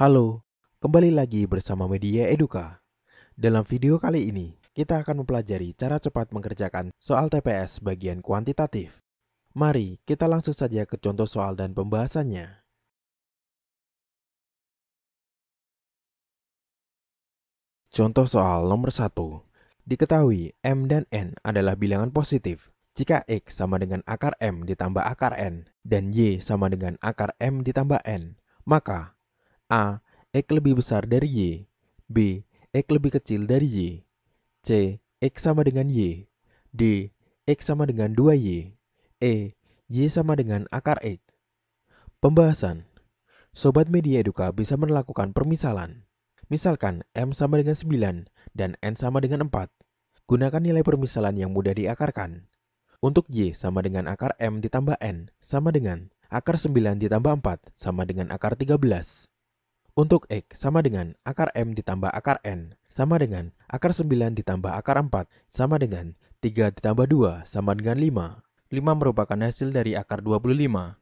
Halo, kembali lagi bersama Media Eduka. Dalam video kali ini, kita akan mempelajari cara cepat mengerjakan soal TPS bagian kuantitatif. Mari kita langsung saja ke contoh soal dan pembahasannya. Contoh soal nomor 1. Diketahui M dan N adalah bilangan positif. Jika X sama dengan akar M ditambah akar N dan Y sama dengan akar M ditambah N, maka A. X lebih besar dari Y. B. X lebih kecil dari Y. C. X sama dengan Y. D. X sama dengan 2Y. E. Y sama dengan akar X. Pembahasan. Sobat Media Eduka bisa melakukan permisalan. Misalkan M sama dengan 9 dan N sama dengan 4. Gunakan nilai permisalan yang mudah diakarkan. Untuk Y sama dengan akar M ditambah N sama dengan akar 9 ditambah 4 sama dengan akar 13. Untuk X sama dengan akar M ditambah akar N sama dengan akar 9 ditambah akar 4 sama dengan 3 ditambah 2 sama dengan 5. 5 merupakan hasil dari akar 25.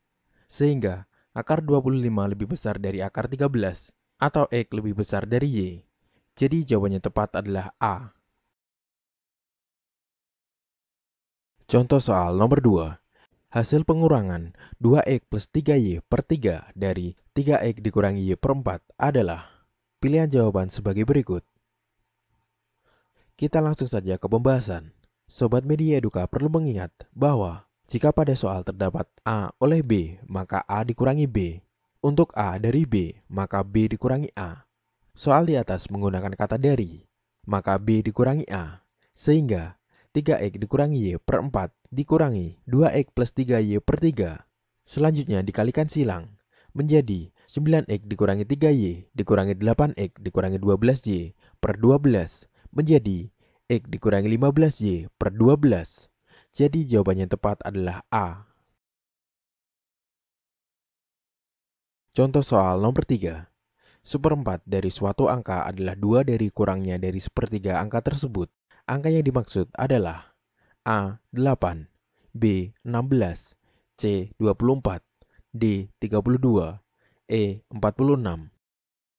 Sehingga akar 25 lebih besar dari akar 13 atau X lebih besar dari Y. Jadi jawabannya tepat adalah A. Contoh soal nomor 2. Hasil pengurangan 2X plus 3Y per 3 dari 3X dikurangi Y per 4 adalah. Pilihan jawaban sebagai berikut. Kita langsung saja ke pembahasan. Sobat Media Eduka perlu mengingat bahwa jika pada soal terdapat A oleh B, maka A dikurangi B. Untuk A dari B, maka B dikurangi A. Soal di atas menggunakan kata dari, maka B dikurangi A. Sehingga 3X dikurangi Y per 4 dikurangi 2X plus 3Y per 3. Selanjutnya dikalikan silang menjadi 9X dikurangi 3Y dikurangi 8X dikurangi 12Y per 12 menjadi X dikurangi 15Y per 12. Jadi jawabannya tepat adalah A. Contoh soal nomor 3. Seperempat dari suatu angka adalah 2 dari kurangnya dari sepertiga angka tersebut. Angka yang dimaksud adalah A. 8, B. 16, C. 24, D. 32, E. 46.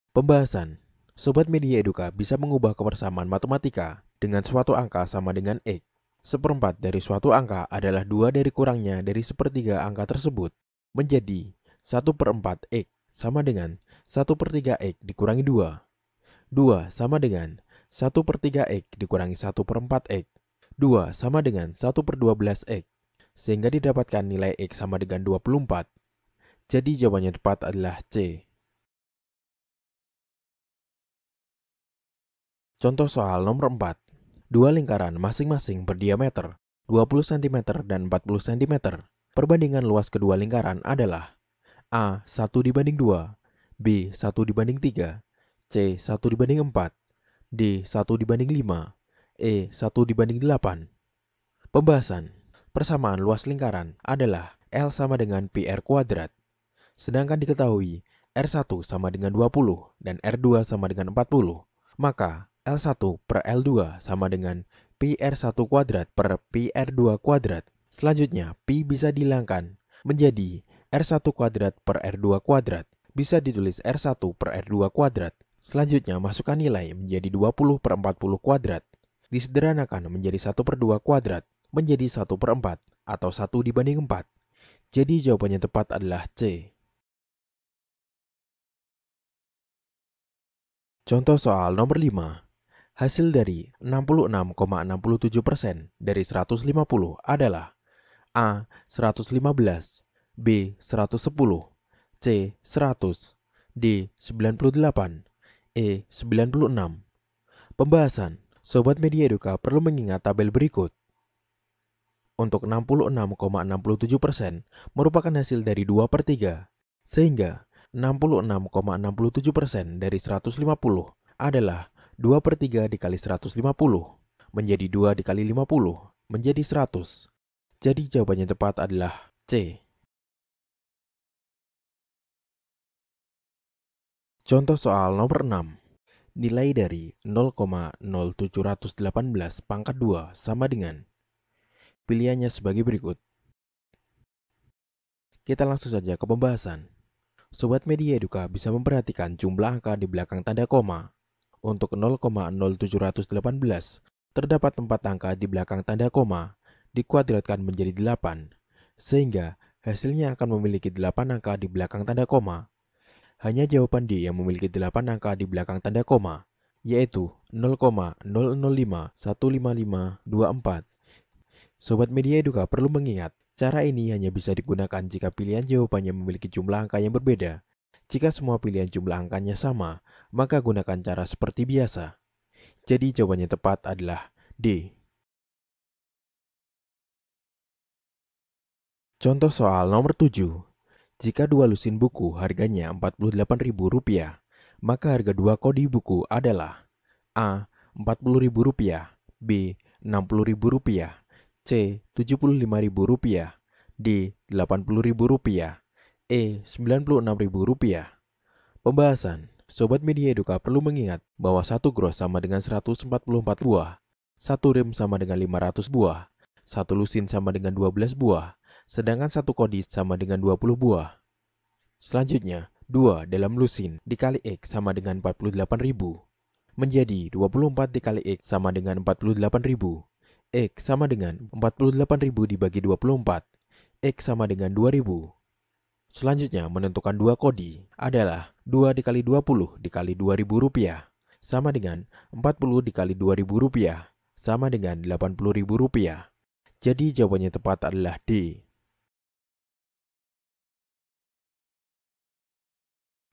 Pembahasan. Sobat Media Eduka bisa mengubah kebersamaan matematika dengan suatu angka sama dengan X. Seperempat dari suatu angka adalah 2 dari kurangnya dari sepertiga angka tersebut. Menjadi 1/4 X sama dengan 1/3 X dikurangi 2. 2 sama dengan 1/3 X dikurangi 1/4 X. 2 sama dengan 1/12 X. Sehingga didapatkan nilai X sama dengan 24. Jadi jawabannya tepat adalah C. Contoh soal nomor 4. Dua lingkaran masing-masing berdiameter 20 cm dan 40 cm. Perbandingan luas kedua lingkaran adalah A. 1/2, B. 1/3, C. 1/4, D. 1/5, E. 1/8. Pembahasan. Persamaan luas lingkaran adalah L sama dengan PR kuadrat. Sedangkan diketahui R1 sama dengan 20 dan R2 sama dengan 40. Maka L1 per L2 sama dengan PR1 kuadrat per PR2 kuadrat. Selanjutnya Pi bisa dihilangkan menjadi R1 kuadrat per R2 kuadrat. Bisa ditulis R1 per R2 kuadrat. Selanjutnya masukkan nilai menjadi 20 per 40 kuadrat. Disederhanakan menjadi 1/2 kuadrat menjadi 1/4 atau 1/4. Jadi jawabannya tepat adalah C. Contoh soal nomor 5. Hasil dari 66,67% dari 150 adalah A. 115, B. 110, C. 100, D. 98, E. 96. Pembahasan. Sobat Media Eduka perlu mengingat tabel berikut. Untuk 66,67% merupakan hasil dari 2/3, sehingga 66,67% dari 150 adalah 2/3 dikali 150, menjadi 2 dikali 50, menjadi 100. Jadi jawabannya tepat adalah C. Contoh soal nomor 6. Nilai dari 0,0718 pangkat 2 sama dengan. Pilihannya sebagai berikut. Kita langsung saja ke pembahasan. Sobat Media Eduka bisa memperhatikan jumlah angka di belakang tanda koma. Untuk 0,0718 terdapat 4 angka di belakang tanda koma, dikuadratkan menjadi 8, sehingga hasilnya akan memiliki 8 angka di belakang tanda koma. Hanya jawaban D yang memiliki 8 angka di belakang tanda koma, yaitu 0,00515524. Sobat Media Eduka perlu mengingat, cara ini hanya bisa digunakan jika pilihan jawabannya memiliki jumlah angka yang berbeda. Jika semua pilihan jumlah angkanya sama, maka gunakan cara seperti biasa. Jadi jawabannya tepat adalah D. Contoh soal nomor 7. Jika 2 lusin buku harganya Rp48.000, maka harga 2 kodi buku adalah A. Rp40.000, B. Rp60.000, C. Rp75.000, D. Rp80.000, E. Rp96.000. Pembahasan. Sobat Media Eduka perlu mengingat bahwa 1 gros sama dengan 144 buah, 1 rem sama dengan 500 buah, 1 lusin sama dengan 12 buah, sedangkan 1 kodi sama dengan 20 buah. Selanjutnya, 2 dalam lusin dikali X sama dengan 48.000. Menjadi 24 dikali X sama dengan 48.000. X sama dengan 48.000 dibagi 24. X sama dengan 2.000. Selanjutnya, menentukan 2 kodi adalah 2 dikali 20 dikali Rp2.000 sama dengan 40 dikali Rp2.000 sama dengan Rp80.000. Jadi jawabannya tepat adalah D.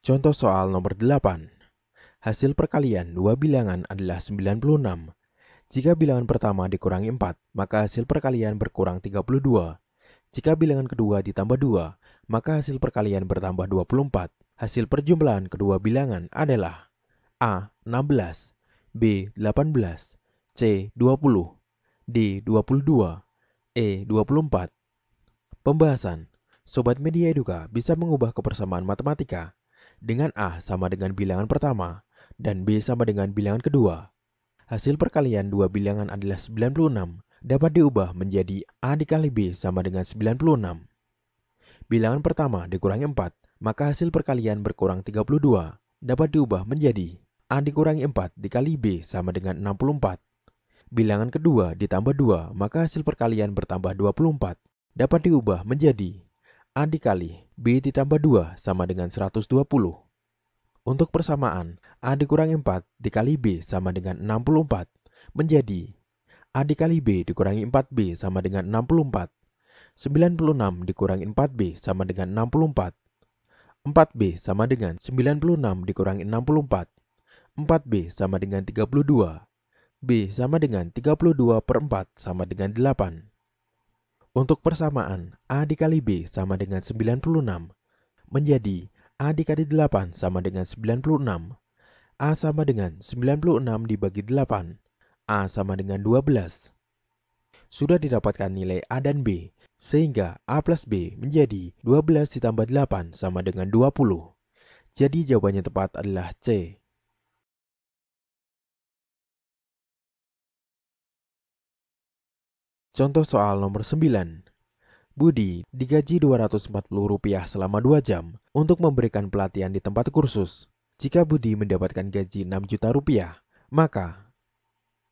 Contoh soal nomor 8. Hasil perkalian dua bilangan adalah 96. Jika bilangan pertama dikurangi 4, maka hasil perkalian berkurang 32. Jika bilangan kedua ditambah 2, maka hasil perkalian bertambah 24. Hasil perjumlahan kedua bilangan adalah A. 16, B. 18, C. 20, D. 22, E. 24. Pembahasan. Sobat Media Eduka bisa mengubah kebersamaan matematika dengan A sama dengan bilangan pertama dan B sama dengan bilangan kedua. Hasil perkalian dua bilangan adalah 96, dapat diubah menjadi A dikali B sama dengan 96. Bilangan pertama dikurangi 4, maka hasil perkalian berkurang 32, dapat diubah menjadi A dikurangi 4 dikali B sama dengan 64. Bilangan kedua ditambah 2, maka hasil perkalian bertambah 24, dapat diubah menjadi A dikali B ditambah 2 sama dengan 120. Untuk persamaan, A dikurangi 4 dikali B sama dengan 64 menjadi A dikali B dikurangi 4B sama dengan 64. 96 dikurangi 4B sama dengan 64. 4B sama dengan 96 dikurangi 64. 4B sama dengan 32. B sama dengan 32 per 4 sama dengan 8. Untuk persamaan, A dikali B sama dengan 96 menjadi A dikali 8 sama dengan 96. A sama dengan 96 dibagi 8. A sama dengan 12. Sudah didapatkan nilai A dan B, sehingga A plus B menjadi 12 ditambah 8 sama dengan 20. Jadi jawabannya tepat adalah C. Contoh soal nomor 9. Budi digaji Rp240 selama 2 jam untuk memberikan pelatihan di tempat kursus. Jika Budi mendapatkan gaji Rp6 juta, maka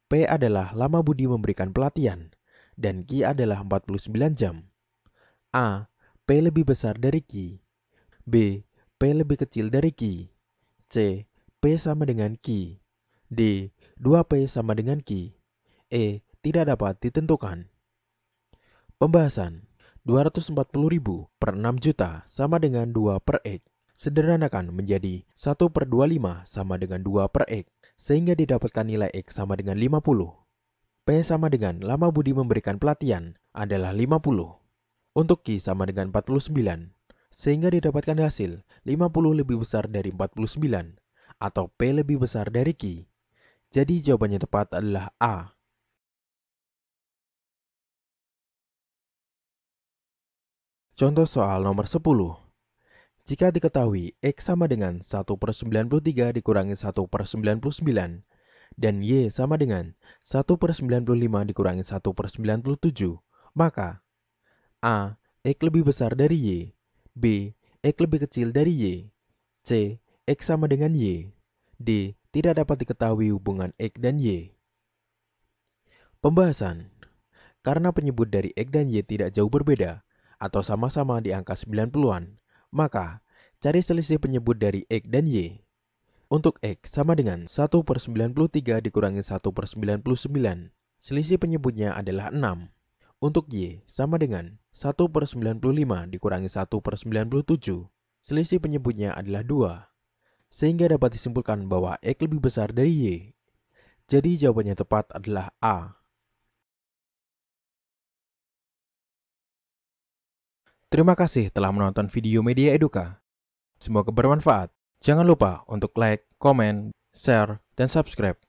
P adalah lama Budi memberikan pelatihan dan Q adalah 49 jam. A. P lebih besar dari Q. B. P lebih kecil dari Q. C. P sama dengan Q. D. 2P sama dengan Q. E. Tidak dapat ditentukan. Pembahasan. 240.000 per 6 juta sama dengan 2 per X. Sederhanakan menjadi 1 per 25 sama dengan 2 per X, sehingga didapatkan nilai X sama dengan 50. P sama dengan lama Budi memberikan pelatihan adalah 50. Untuk Q sama dengan 49, sehingga didapatkan hasil 50 lebih besar dari 49, atau P lebih besar dari Q. Jadi jawabannya tepat adalah A. Contoh soal nomor 10. Jika diketahui X sama dengan 1 per 93 dikurangi 1 per 99 dan Y sama dengan 1 per 95 dikurangi 1 per 97, maka A. X lebih besar dari Y. B. X lebih kecil dari Y. C. X sama dengan Y. D. Tidak dapat diketahui hubungan X dan Y. Pembahasan. Karena penyebut dari X dan Y tidak jauh berbeda, atau sama-sama di angka 90-an, maka cari selisih penyebut dari X dan Y. Untuk X sama dengan 1/93 dikurangi 1/99. Selisih penyebutnya adalah 6. Untuk Y sama dengan 1/95 dikurangi 1/97. Selisih penyebutnya adalah 2. Sehingga dapat disimpulkan bahwa X lebih besar dari Y. Jadi jawabannya tepat adalah A. Terima kasih telah menonton video Media Eduka. Semoga bermanfaat. Jangan lupa untuk like, komen, share, dan subscribe.